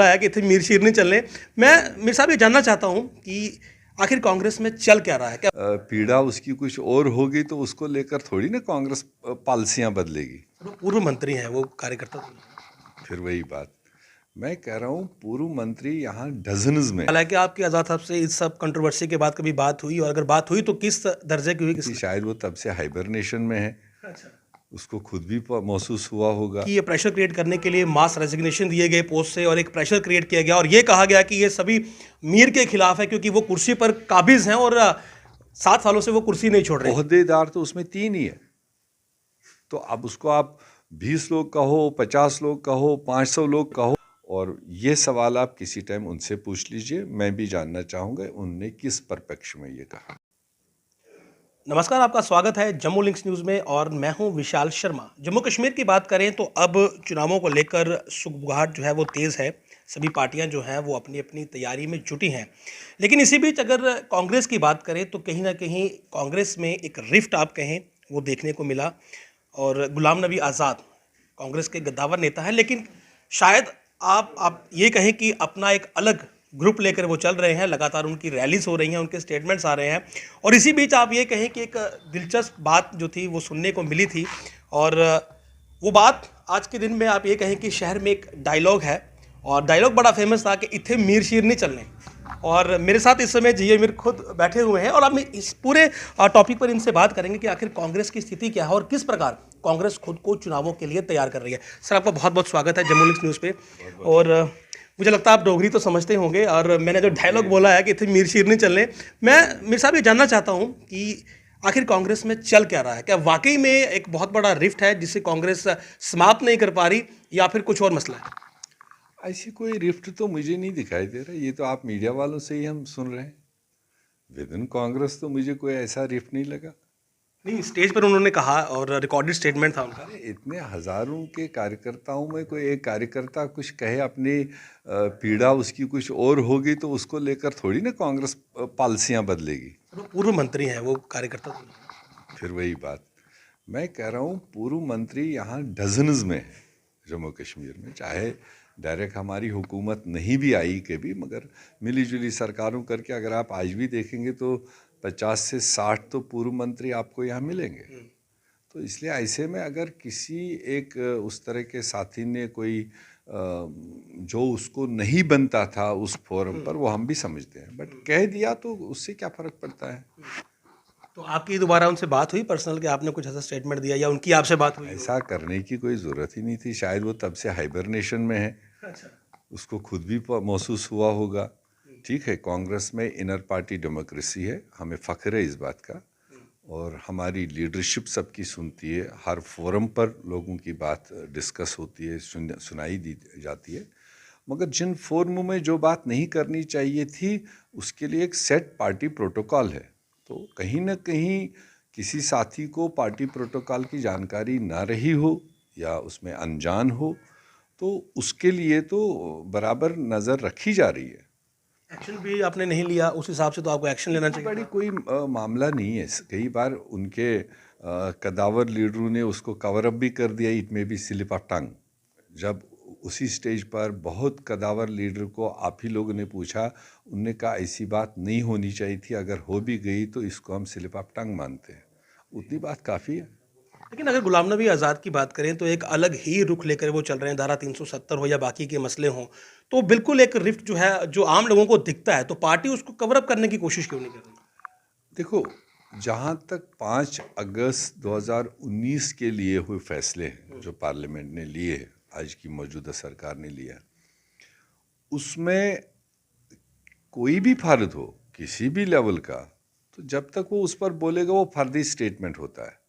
है कि थे मीर शीर नहीं चलने। मैं मीर साहब ये जानना चाहता हूँ कि आखिर कांग्रेस में चल क्या रहा है? क्या पीड़ा उसकी कुछ और होगी तो उसको लेकर थोड़ी ना कांग्रेस पॉलिसियां बदलेगी। वो पूर्व मंत्री हैं, वो कार्यकर्ता तो नहीं। फिर वही बात मैं कह रहा हूँ, पूर्व मंत्री यहाँ डजन्स में हालांकि आपकी आज़ाद साहब से इस सब कंट्रोवर्सी के बाद कभी बात हुई, और अगर बात हुई तो किस दर्जे की हुई, थी। किस शायद वो तब से हाइबरनेशन में है, अच्छा, उसको खुद भी महसूस हुआ होगा। कि ये प्रेशर क्रिएट करने के लिए मास रेजिग्नेशन दिए गए पोस्ट से और एक प्रेशर क्रिएट किया गया और ये कहा गया कि ये सभी मीर के खिलाफ है क्योंकि वो कुर्सी पर काबिज हैं और 7 सालों से वो कुर्सी नहीं छोड़ रहे। ओहदेदार तो उसमें 3 ही है, तो अब उसको आप 20 लोग कहो, 50 लोग कहो, 500 लोग कहो, और ये सवाल आप किसी टाइम उनसे पूछ लीजिए। मैं भी जानना चाहूँगा उनने किस परिप्रेक्ष्य में ये कहा। नमस्कार, आपका स्वागत है जम्मू लिंक्स न्यूज़ में और मैं हूं विशाल शर्मा। जम्मू कश्मीर की बात करें तो अब चुनावों को लेकर सुगबुगाहट जो है वो तेज़ है। सभी पार्टियां जो हैं वो अपनी अपनी तैयारी में जुटी हैं। लेकिन इसी बीच अगर कांग्रेस की बात करें तो कहीं ना कहीं कांग्रेस में एक रिफ्ट आप कहें वो देखने को मिला। और गुलाम नबी आज़ाद कांग्रेस के गद्दावर नेता हैं, लेकिन शायद आप ये कहें कि अपना एक अलग ग्रुप लेकर वो चल रहे हैं। लगातार उनकी रैलीज हो रही हैं, उनके स्टेटमेंट्स आ रहे हैं। और इसी बीच आप ये कहें कि एक दिलचस्प बात जो थी वो सुनने को मिली थी, और वो बात आज के दिन में आप ये कहें कि शहर में एक डायलॉग है, और डायलॉग बड़ा फेमस था कि इत्थे मीर शीर नहीं चलने। और मेरे साथ इस समय जी अमीर खुद बैठे हुए हैं और अब इस पूरे टॉपिक पर इनसे बात करेंगे कि आखिर कांग्रेस की स्थिति क्या है और किस प्रकार कांग्रेस खुद को चुनावों के लिए तैयार कर रही है। सर, आपका बहुत बहुत स्वागत है जम्मू लिंक्स न्यूज़ पे। और मुझे लगता है आप डोगरी तो समझते होंगे, और मैंने जो डायलॉग बोला है कि इतने मीर शीर नहीं चलने, मैं मीर साहब ये जानना चाहता हूँ कि आखिर कांग्रेस में चल क्या रहा है? क्या वाकई में एक बहुत बड़ा रिफ्ट है जिसे कांग्रेस समाप्त नहीं कर पा रही, या फिर कुछ और मसला है? ऐसी कोई रिफ्ट तो मुझे नहीं दिखाई दे रहा। ये तो आप मीडिया वालों से ही हम सुन रहे हैं। विद इन कांग्रेस तो मुझे कोई ऐसा रिफ्ट नहीं लगा। नहीं, स्टेज पर उन्होंने कहा और रिकॉर्डेड स्टेटमेंट था उनका। अरे इतने हजारों के कार्यकर्ताओं में कोई एक कार्यकर्ता कुछ कहे, अपनी पीड़ा उसकी कुछ और होगी तो उसको लेकर थोड़ी ना कांग्रेस पॉलिसियां बदलेगी। वो पूर्व मंत्री हैं, वो कार्यकर्ता तो नहीं। फिर वही बात मैं कह रहा हूँ, पूर्व मंत्री यहाँ डजन्स में है जम्मू कश्मीर में। चाहे डायरेक्ट हमारी हुकूमत नहीं भी आई के भी, मगर मिली जुली सरकारों करके अगर आप आज भी देखेंगे तो 50 से 60 तो पूर्व मंत्री आपको यहाँ मिलेंगे। तो इसलिए ऐसे में अगर किसी एक उस तरह के साथी ने कोई जो उसको नहीं बनता था उस फोरम पर, वो हम भी समझते हैं, बट कह दिया तो उससे क्या फ़र्क पड़ता है। तो आपकी दोबारा उनसे बात हुई पर्सनल कि आपने कुछ ऐसा स्टेटमेंट दिया, या उनकी आपसे बात हुई? ऐसा करने की कोई ज़रूरत ही नहीं थी। शायद वो तब से हाइबरनेशन में है, अच्छा, उसको खुद भी महसूस हुआ होगा। ठीक है, कांग्रेस में इनर पार्टी डेमोक्रेसी है, हमें फ़ख्र है इस बात का, और हमारी लीडरशिप सबकी सुनती है। हर फोरम पर लोगों की बात डिस्कस होती है, सुनाई दी जाती है। मगर जिन फोरमों में जो बात नहीं करनी चाहिए थी, उसके लिए एक सेट पार्टी प्रोटोकॉल है। तो कहीं ना कहीं किसी साथी को पार्टी प्रोटोकॉल की जानकारी ना रही हो या उसमें अनजान हो, तो उसके लिए तो बराबर नज़र रखी जा रही है। एक्शन भी आपने नहीं लिया, उस हिसाब से तो आपको एक्शन लेना चाहिए बड़ी था। कोई मामला नहीं है। कई बार उनके कदावर लीडरों ने उसको कवर अप भी कर दिया। It may be slip of tongue. जब उसी स्टेज पर बहुत कदावर लीडर को आप ही लोगों ने पूछा, उनने कहा ऐसी बात नहीं होनी चाहिए थी, अगर हो भी गई तो इसको हम स्लिप ऑफ टंग मानते हैं। उतनी बात काफ़ी है। लेकिन अगर गुलाम नबी आज़ाद की बात करें तो एक अलग ही रुख लेकर वो चल रहे हैं, धारा 370 हो या बाकी के मसले हों। तो बिल्कुल एक रिफ्ट जो है, जो आम लोगों को दिखता है, तो पार्टी उसको कवर अप करने की कोशिश क्यों नहीं कर रही? देखो, जहाँ तक 5 अगस्त 2019 के लिए हुए फैसले हैं जो पार्लियामेंट ने लिए हैं, आज की मौजूदा सरकार ने लिया, उसमें कोई भी फर्द हो किसी भी लेवल का, तो जब तक वो उस पर बोलेगा वो फर्जी स्टेटमेंट होता है।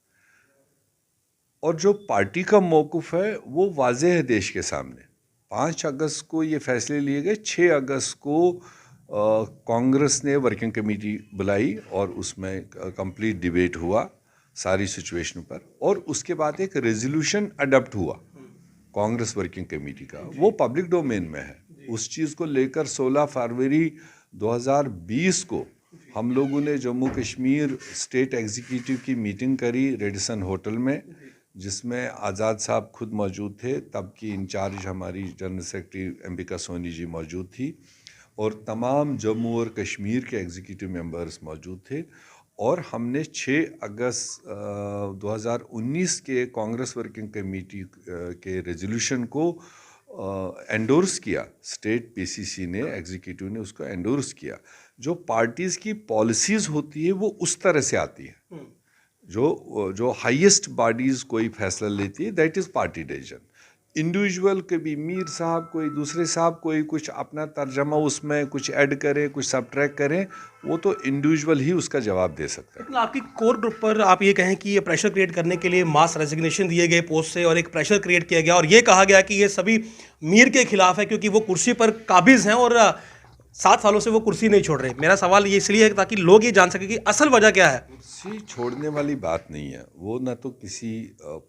और जो पार्टी का मौक़िफ़ है वो वाज़ेह है देश के सामने। 5 अगस्त को ये फैसले लिए गए। 6 अगस्त को कांग्रेस ने वर्किंग कमेटी बुलाई और उसमें कंप्लीट डिबेट हुआ सारी सिचुएशन पर, और उसके बाद एक रेजोल्यूशन अडॉप्ट हुआ कांग्रेस वर्किंग कमेटी का, वो पब्लिक डोमेन में है। उस चीज़ को लेकर 16 फरवरी 2020 को हम लोगों ने जम्मू कश्मीर स्टेट एग्जीक्यूटिव की मीटिंग करी रेडिसन होटल में, जिसमें आज़ाद साहब खुद मौजूद थे, तब की इंचार्ज हमारी जनरल सेक्रेटरी अंबिका सोनी जी मौजूद थी, और तमाम जम्मू और कश्मीर के एग्जीक्यूटिव मेंबर्स मौजूद थे। और हमने 6 अगस्त 2019 के कांग्रेस वर्किंग कमेटी के रेजोल्यूशन को एंडोर्स किया। स्टेट पीसीसी ने, एग्जीक्यूटिव ने उसको एंडोर्स किया। जो पार्टीज़ की पॉलिसीज़ होती है वो उस तरह से आती है। जो जो हाईएस्ट बॉडीज़ कोई फैसला लेती है, that is party decision. Individual कभी मीर साहब, कोई दूसरे साहब, कोई कुछ अपना तर्जमा उसमें कुछ ऐड करें, कुछ सब्ट्रैक्ट करें, वो तो इंडिविजुअल ही उसका जवाब दे सकता है। लेकिन आपकी कोर ग्रुप पर आप ये कहें कि ये प्रेशर क्रिएट करने के लिए मास रेजिग्नेशन दिए गए पोस्ट से और एक प्रेशर क्रिएट किया गया और ये कहा गया कि ये सभी मीर के खिलाफ है क्योंकि वो कुर्सी पर काबिज हैं और 7 सालों से वो कुर्सी नहीं छोड़ रहे। मेरा सवाल ये इसलिए है ताकि लोग ये जान सके कि असल वजह क्या है। कुर्सी छोड़ने वाली बात नहीं है वो। ना तो किसी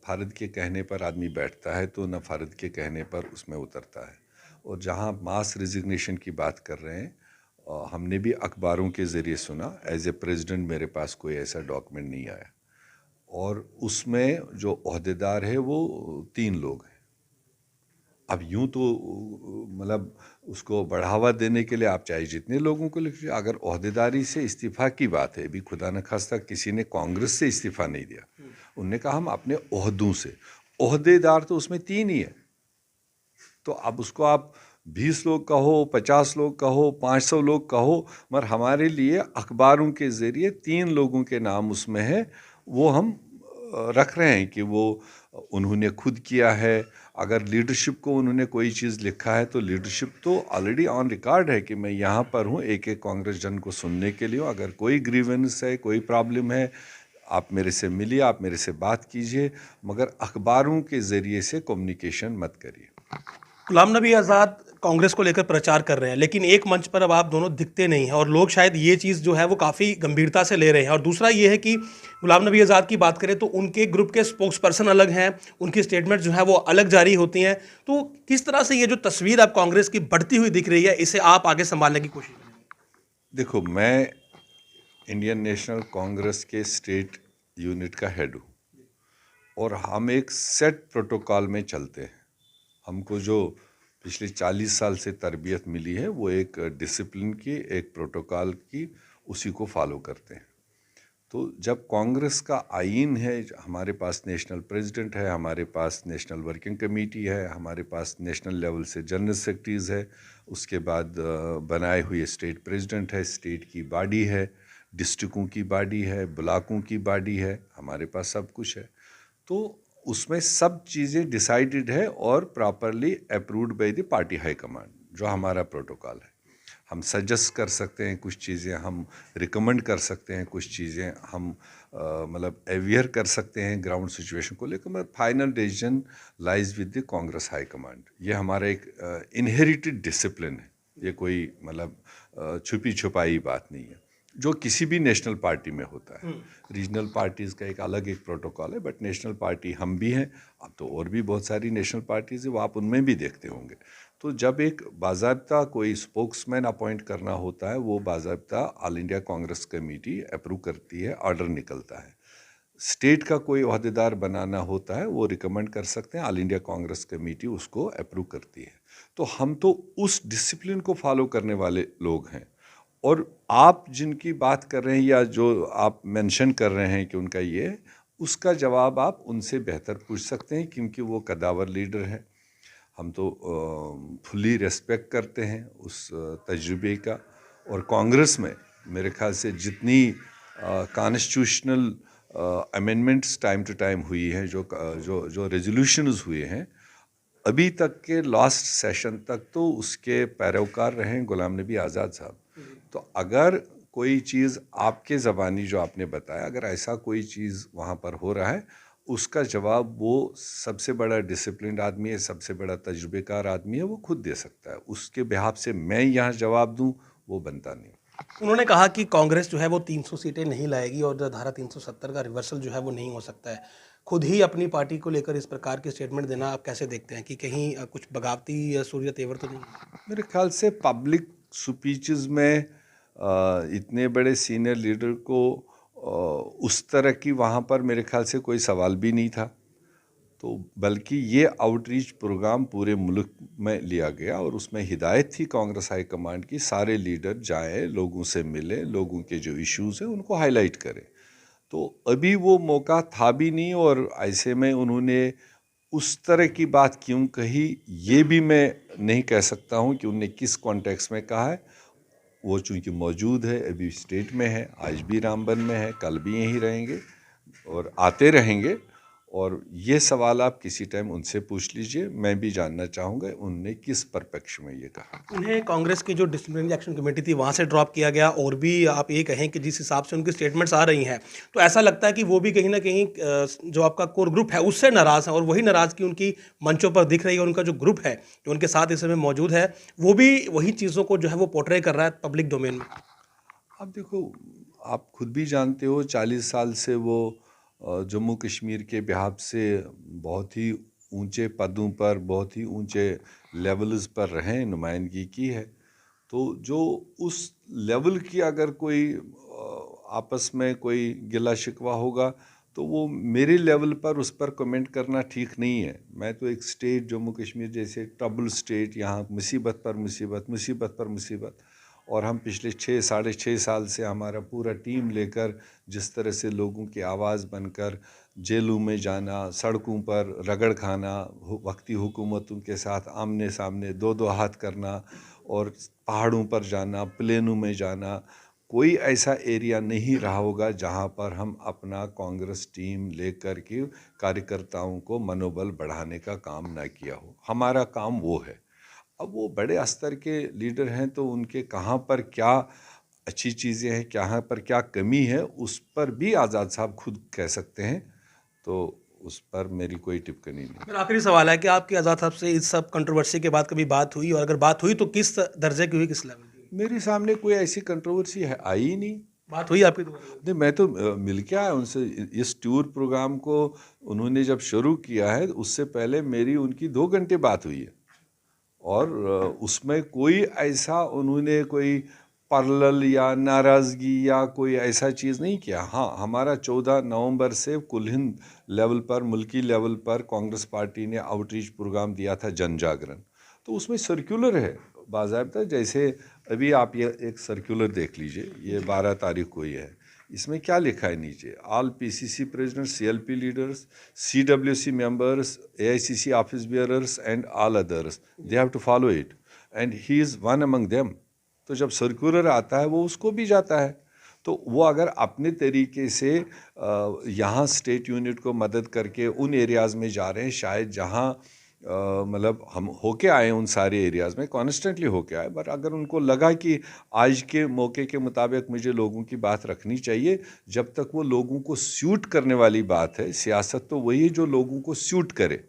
फर्द के कहने पर आदमी बैठता है, तो ना फर्द के कहने पर उसमें उतरता है। और जहाँ मास रिजिग्नेशन की बात कर रहे हैं, हमने भी अखबारों के ज़रिए सुना। एज ए प्रेसिडेंट मेरे पास कोई ऐसा डॉक्यूमेंट नहीं आया, और उसमें जो ओहदेदार है वो 3 लोग हैं। अब यूं तो मतलब उसको बढ़ावा देने के लिए आप चाहे जितने लोगों को लिखिए, अगर ओहदेदारी से इस्तीफ़ा की बात है, भी खुदा न खास्ता किसी ने कांग्रेस से इस्तीफ़ा नहीं दिया, उनने कहा हम अपने ओहदों से, ओहदेदार तो उसमें 3 ही है। तो अब उसको आप 20 लोग कहो, 50 लोग कहो, 500 लोग कहो, मगर हमारे लिए अखबारों के ज़रिए 3 लोगों के नाम उसमें है। वो हम रख रहे हैं कि वो उन्होंने खुद किया है। अगर लीडरशिप को उन्होंने कोई चीज़ लिखा है, तो लीडरशिप तो ऑलरेडी ऑन रिकॉर्ड है कि मैं यहाँ पर हूँ एक एक कांग्रेस जन को सुनने के लिए। अगर कोई ग्रीवेंस है, कोई प्रॉब्लम है, आप मेरे से मिलिए, आप मेरे से बात कीजिए, मगर अखबारों के ज़रिए से कम्युनिकेशन मत करिए। गुलाम नबी आज़ाद कांग्रेस को लेकर प्रचार कर रहे हैं लेकिन एक मंच पर अब आप दोनों दिखते नहीं हैं और लोग शायद ये चीज़ जो है वो काफ़ी गंभीरता से ले रहे हैं। और दूसरा ये है कि गुलाम नबी आज़ाद की बात करें तो उनके ग्रुप के स्पोक्स पर्सन अलग हैं, उनकी स्टेटमेंट जो है वो अलग जारी होती हैं। तो किस तरह से ये जो तस्वीर अब कांग्रेस की बढ़ती हुई दिख रही है, इसे आप आगे संभालने की कोशिश करेंगे? देखो, मैं इंडियन नेशनल कांग्रेस के स्टेट यूनिट का हेड हूँ, और हम एक सेट प्रोटोकॉल में चलते हैं। हमको जो पिछले 40 साल से तरबियत मिली है, वो एक डिसिप्लिन की, एक प्रोटोकॉल की, उसी को फॉलो करते हैं। तो जब कांग्रेस का आईन है, हमारे पास नेशनल प्रेसिडेंट है, हमारे पास नेशनल वर्किंग कमेटी है, हमारे पास नेशनल लेवल से जनरल सेक्रेटरीज़ है, उसके बाद बनाए हुए स्टेट प्रेसिडेंट है, स्टेट की बॉडी है, डिस्ट्रिक्टों की बॉडी है, ब्लॉकों की बॉडी है, हमारे पास सब कुछ है। तो उसमें सब चीज़ें डिसाइडेड है और properly approved by the party high command, जो हमारा प्रोटोकॉल है। हम सजेस्ट कर सकते हैं कुछ चीज़ें, हम रिकमेंड कर सकते हैं कुछ चीज़ें, हम मतलब अवेयर कर सकते हैं ग्राउंड सिचुएशन को लेकर, मगर final decision lies with the Congress high command. ये हमारा एक इनहेरिटेड डिसिप्लिन है। ये कोई मतलब छुपी छुपाई बात नहीं है, जो किसी भी नेशनल पार्टी में होता है। रीजनल पार्टीज़ का एक अलग एक प्रोटोकॉल है, बट नेशनल पार्टी हम भी हैं। अब तो और भी बहुत सारी नेशनल पार्टीज़ है, वो आप उनमें भी देखते होंगे। तो जब एक बाज़ाब्ता कोई स्पोक्समैन अपॉइंट करना होता है, वो बाज़ाब्ता all India Congress committee approve करती है, ऑर्डर निकलता है। स्टेट का कोई ओहदेदार बनाना होता है, वो रिकमेंड कर सकते हैं, ऑल इंडिया कांग्रेस कमेटी उसको अप्रूव करती है। तो हम तो उस डिसिप्लिन को फॉलो करने वाले लोग हैं। और आप जिनकी बात कर रहे हैं या जो आप मेंशन कर रहे हैं कि उनका ये है, उसका जवाब आप उनसे बेहतर पूछ सकते हैं, क्योंकि वो कदावर लीडर है। हम तो फुली रेस्पेक्ट करते हैं उस तजुर्बे का। और कांग्रेस में मेरे ख्याल से जितनी constitutional amendments time to time हुई हैं, जो जो जो रेजोल्यूशंस हुए हैं, अभी तक के लास्ट सेशन तक तो उसके पैरोकार रहे गुलाम नबी आज़ाद साहब। तो अगर कोई चीज़ आपके ज़बानी जो आपने बताया, अगर ऐसा कोई चीज़ वहाँ पर हो रहा है, उसका जवाब वो सबसे बड़ा डिसिप्लिन्ड आदमी है, सबसे बड़ा तजुर्बेकार आदमी है, वो खुद दे सकता है। उसके बिहाफ से मैं यहाँ जवाब दूँ, वो बनता नहीं। उन्होंने कहा कि कांग्रेस जो है वो 300 सीटें नहीं लाएगी और जो धारा 370 का रिवर्सल जो है वो नहीं हो सकता है। खुद ही अपनी पार्टी को लेकर इस प्रकार की स्टेटमेंट देना आप कैसे देखते हैं कि कहीं कुछ बगावती या सूर्य तेवर तो नहीं है? मेरे ख्याल से पब्लिक स्पीचेस में इतने बड़े सीनियर लीडर को उस तरह की वहाँ पर मेरे ख्याल से कोई सवाल भी नहीं था। तो बल्कि ये आउटरीच प्रोग्राम पूरे मुल्क में लिया गया और उसमें हिदायत थी कांग्रेस हाई कमांड की, सारे लीडर जाएं, लोगों से मिलें, लोगों के जो इश्यूज़ हैं उनको हाईलाइट करें। तो अभी वो मौका था भी नहीं, और ऐसे में उन्होंने उस तरह की बात क्यों कही ये भी मैं नहीं कह सकता हूँ कि उन्होंने किस कॉन्टेक्स्ट में कहा है। वो चूँकि मौजूद है, अभी स्टेट में है, आज भी रामबन में है, कल भी यहीं रहेंगे और आते रहेंगे। और ये सवाल आप किसी टाइम उनसे पूछ लीजिए, मैं भी जानना चाहूँगा उनने किस परिप्रेक्ष्य में ये कहा। उन्हें कांग्रेस की जो डिसिप्लिनरी एक्शन कमेटी थी वहाँ से ड्रॉप किया गया, और भी आप ये कहें कि जिस हिसाब से उनकी स्टेटमेंट्स आ रही हैं तो ऐसा लगता है कि वो भी कहीं ना कहीं जो आपका कोर ग्रुप है उससे नाराज़ है, और वही नाराज़गी उनकी मंचों पर दिख रही है। उनका जो ग्रुप है जो उनके साथ इस समय मौजूद है वो भी वही चीज़ों को जो है वो पोर्ट्रे कर रहा है पब्लिक डोमेन में। आप देखो, आप खुद भी जानते हो 40 साल से वो जम्मू कश्मीर के बिहाफ से बहुत ही ऊंचे पदों पर, बहुत ही ऊंचे लेवल्स पर रहें, नुमाइंदगी की है। तो जो उस लेवल की अगर कोई आपस में कोई गिला शिकवा होगा तो वो मेरे लेवल पर उस पर कमेंट करना ठीक नहीं है। मैं तो एक स्टेट, जम्मू कश्मीर जैसे ट्रबल स्टेट, यहाँ मुसीबत पर मुसीबत, मुसीबत पर मुसीबत, और हम पिछले 6 साढ़े 6 साल से हमारा पूरा टीम लेकर जिस तरह से लोगों की आवाज़ बनकर जेलों में जाना, सड़कों पर रगड़ खाना, वक्ती हुकूमतों के साथ आमने सामने दो दो हाथ करना, और पहाड़ों पर जाना, प्लेनों में जाना, कोई ऐसा एरिया नहीं रहा होगा जहां पर हम अपना कांग्रेस टीम लेकर के कार्यकर्ताओं को मनोबल बढ़ाने का काम ना किया हो। हमारा काम वो है। अब वो बड़े स्तर के लीडर हैं तो उनके कहाँ पर क्या अच्छी चीज़ें हैं, कहाँ पर क्या कमी है, उस पर भी आज़ाद साहब खुद कह सकते हैं। तो उस पर मेरी कोई टिप्पणी नहीं। मेरा आखिरी सवाल है कि आपकी आज़ाद साहब से इस सब कंट्रोवर्सी के बाद कभी बात हुई, और अगर बात हुई तो किस दर्जे की हुई, किस लेवल की हुई? मेरे सामने कोई ऐसी कंट्रोवर्सी है आई ही नहीं। बात हुई आपकी दोबारा? नहीं, मैं तो मिल के आया उनसे। इस टूर प्रोग्राम को उन्होंने जब शुरू किया है उससे पहले मेरी उनकी 2 घंटे बात हुई है, और उसमें कोई ऐसा उन्होंने कोई पैरेलल या नाराज़गी या कोई ऐसा चीज़ नहीं किया। हाँ, हमारा 14 नवंबर से कुल हिंद लेवल पर, मुल्की लेवल पर कांग्रेस पार्टी ने आउटरीच प्रोग्राम दिया था, जन जागरण। तो उसमें सर्कुलर है बाज़ाब्ता, जैसे अभी आप ये एक सर्कुलर देख लीजिए, ये 12 तारीख को ही है। इसमें क्या लिखा है नीचे? All PCC president, CLP leaders, CWC members, AICC office bearers and all others, they have to follow it and he is one among them. तो जब सर्कुलर आता है वो उसको भी जाता है। तो वो अगर अपने तरीके से यहाँ स्टेट यूनिट को मदद करके उन एरियाज़ में जा रहे हैं, शायद जहाँ मतलब हम होके आए उन सारे एरियाज़ में, कॉन्स्टेंटली होके आए, बट अगर उनको लगा कि आज के मौके के मुताबिक मुझे लोगों की बात रखनी चाहिए, जब तक वो लोगों को सूट करने वाली बात है, सियासत तो वही है जो लोगों को सूट करे।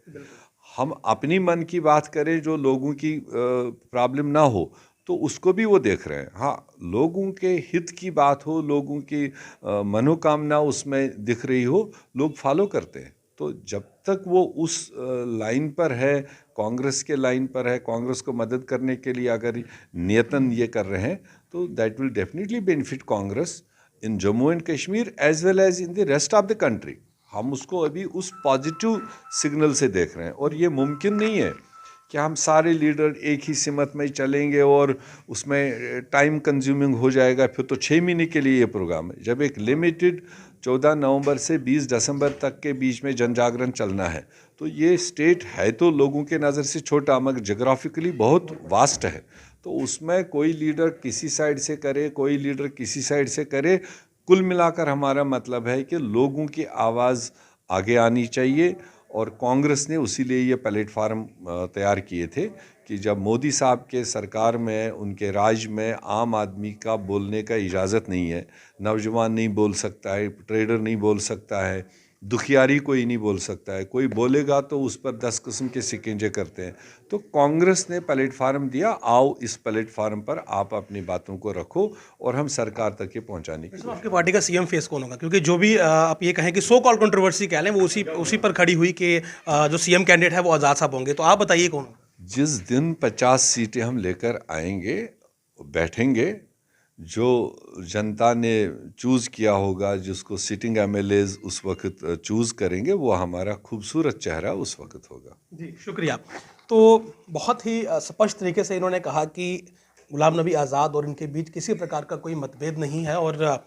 हम अपनी मन की बात करें जो लोगों की प्रॉब्लम ना हो, तो उसको भी वो देख रहे हैं। हाँ, लोगों के हित की बात हो, लोगों की मनोकामना उसमें दिख रही हो, लोग फॉलो करते हैं। तो जब तक वो उस लाइन पर है, कांग्रेस के लाइन पर है, कांग्रेस को मदद करने के लिए अगर नियतन ये कर रहे हैं, तो that will definitely benefit Congress in Jammu and Kashmir as well as in the rest of the country. हम उसको अभी उस पॉजिटिव सिग्नल से देख रहे हैं, और ये मुमकिन नहीं है कि हम सारे लीडर एक ही सिमत में चलेंगे और उसमें टाइम कंज्यूमिंग हो जाएगा। फिर तो 6 महीने के लिए ये प्रोग्राम है, जब एक लिमिटेड 14 नवंबर से 20 दिसंबर तक के बीच में जन जागरण चलना है। तो ये स्टेट है तो लोगों के नज़र से छोटा, मगर जोग्राफिकली बहुत वास्ट है। तो उसमें कोई लीडर किसी साइड से करे, कोई लीडर किसी साइड से करे, कुल मिलाकर हमारा मतलब है कि लोगों की आवाज़ आगे आनी चाहिए। और कांग्रेस ने उसी लिए ये प्लेटफार्म तैयार किए थे कि जब मोदी साहब के सरकार में, उनके राज में आम आदमी का बोलने का इजाज़त नहीं है, नौजवान नहीं बोल सकता है, ट्रेडर नहीं बोल सकता है, दुखियारी कोई नहीं बोल सकता है, कोई बोलेगा तो उस पर 10 किस्म के शिकंजे करते हैं। तो कांग्रेस ने प्लेटफार्म दिया, आओ इस प्लेटफार्म पर आप अपनी बातों को रखो और हम सरकार तक ये पहुंचाने की तो कोशिश। आपकी पार्टी का सीएम फेस कौन होगा? क्योंकि जो भी आप ये कहें कि सो कॉल कंट्रोवर्सी कह लें, वो उसी उसी पर खड़ी हुई कि जो सीएम कैंडिडेट है वो आज़ाद साहब होंगे। तो आप बताइए कौन होगा? जिस दिन 50 सीटें हम लेकर आएंगे, बैठेंगे, जो जनता ने चूज़ किया होगा, जिसको सिटिंग एमएलएज उस वक्त चूज़ करेंगे, वो हमारा खूबसूरत चेहरा उस वक्त होगा। जी, शुक्रिया। तो बहुत ही स्पष्ट तरीके से इन्होंने कहा कि गुलाम नबी आज़ाद और इनके बीच किसी प्रकार का कोई मतभेद नहीं है और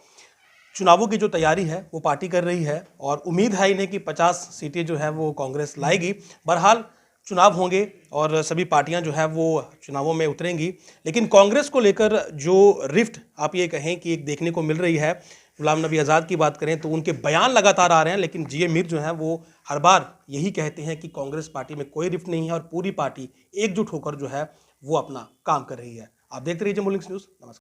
चुनावों की जो तैयारी है वो पार्टी कर रही है और उम्मीद है इन्हें कि 50 सीटें जो है वो कांग्रेस लाएगी। बहरहाल चुनाव होंगे और सभी पार्टियां जो है वो चुनावों में उतरेंगी, लेकिन कांग्रेस को लेकर जो रिफ्ट आप ये कहें कि एक देखने को मिल रही है, गुलाम नबी आज़ाद की बात करें तो उनके बयान लगातार आ रहे हैं, लेकिन जीए मीर जो है वो हर बार यही कहते हैं कि कांग्रेस पार्टी में कोई रिफ्ट नहीं है और पूरी पार्टी एकजुट होकर जो है वो अपना काम कर रही है। आप देखते रहिए जम्मू लिंक्स न्यूज़। नमस्कार।